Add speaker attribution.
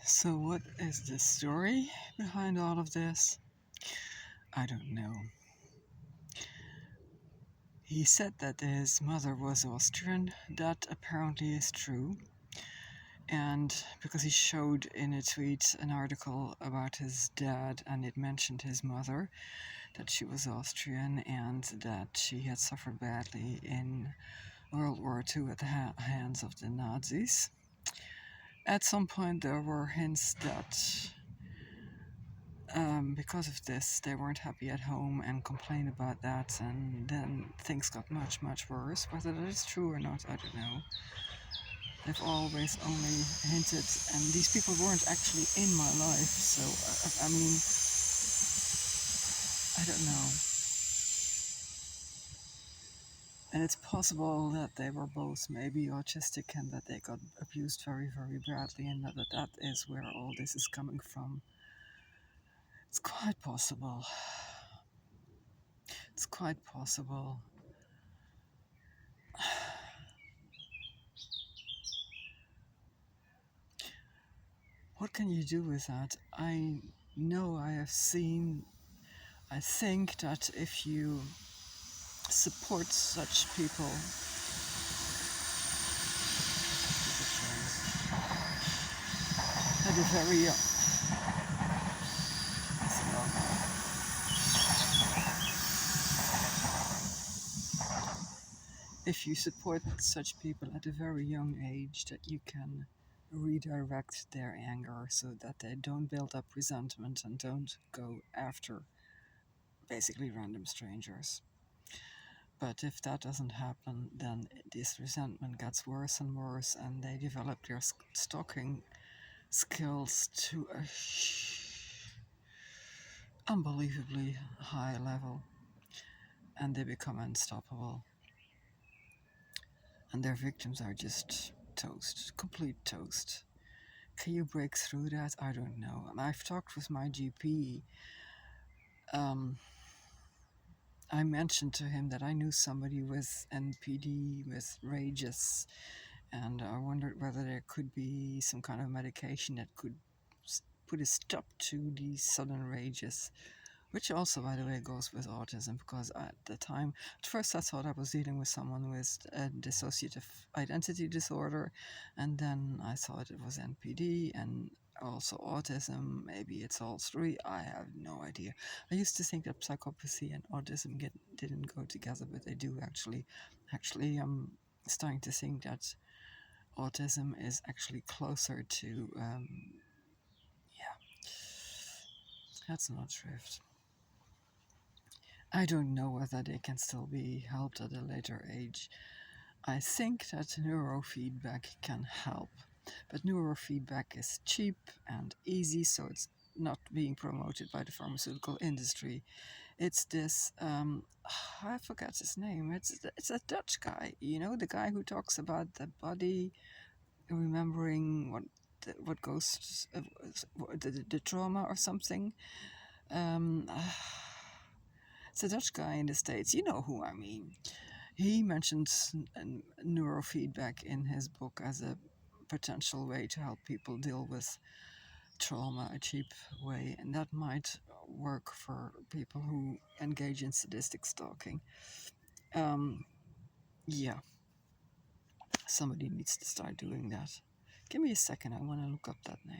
Speaker 1: So, what is the story behind all of this? I don't know. He said that his mother was Austrian. That apparently is true. And because he showed in a tweet an article about his dad, and it mentioned his mother, that she was Austrian and that she had suffered badly in World War II at the hands of the Nazis. At some point, there were hints that because of this, they weren't happy at home and complained about that, and then things got much, much worse. Whether that is true or not, I don't know. They've always only hinted, and these people weren't actually in my life, so I mean, I don't know. And it's possible that they were both maybe autistic and that they got abused very, very badly, and that is where all this is coming from. It's quite possible. It's quite possible. What can you do with that? I know I have seen, I think that if you support such people, at a very young, if you support such people at a very young age, that you can redirect their anger so that they don't build up resentment and don't go after basically random strangers. But if that doesn't happen, then this resentment gets worse and worse, and they develop their stalking skills to a unbelievably high level, and they become unstoppable. And their victims are just toast, complete toast. Can you break through that? I don't know. And I've talked with my GP. I mentioned to him that I knew somebody with NPD, with rages, and I wondered whether there could be some kind of medication that could put a stop to these sudden rages, which also, by the way, goes with autism, because at the time, at first I thought I was dealing with someone with a dissociative identity disorder, and then I thought it was NPD and also autism. Maybe it's all three. I have no idea. I used to think that psychopathy and autism didn't go together, but they do actually. Actually, I'm starting to think that autism is actually closer to, that's not drift. I don't know whether they can still be helped at a later age. I think that neurofeedback can help, but neurofeedback is cheap and easy, so it's not being promoted by the pharmaceutical industry. It's this, I forget his name. It's a Dutch guy, the guy who talks about the body remembering what goes, the trauma or something. Um, it's a Dutch guy in the States. You know who I mean. He mentions neurofeedback in his book as a potential way to help people deal with trauma, a cheap way, and that might work for people who engage in sadistic stalking. Yeah, somebody needs to start doing that. Give me a second, I want to look up that name.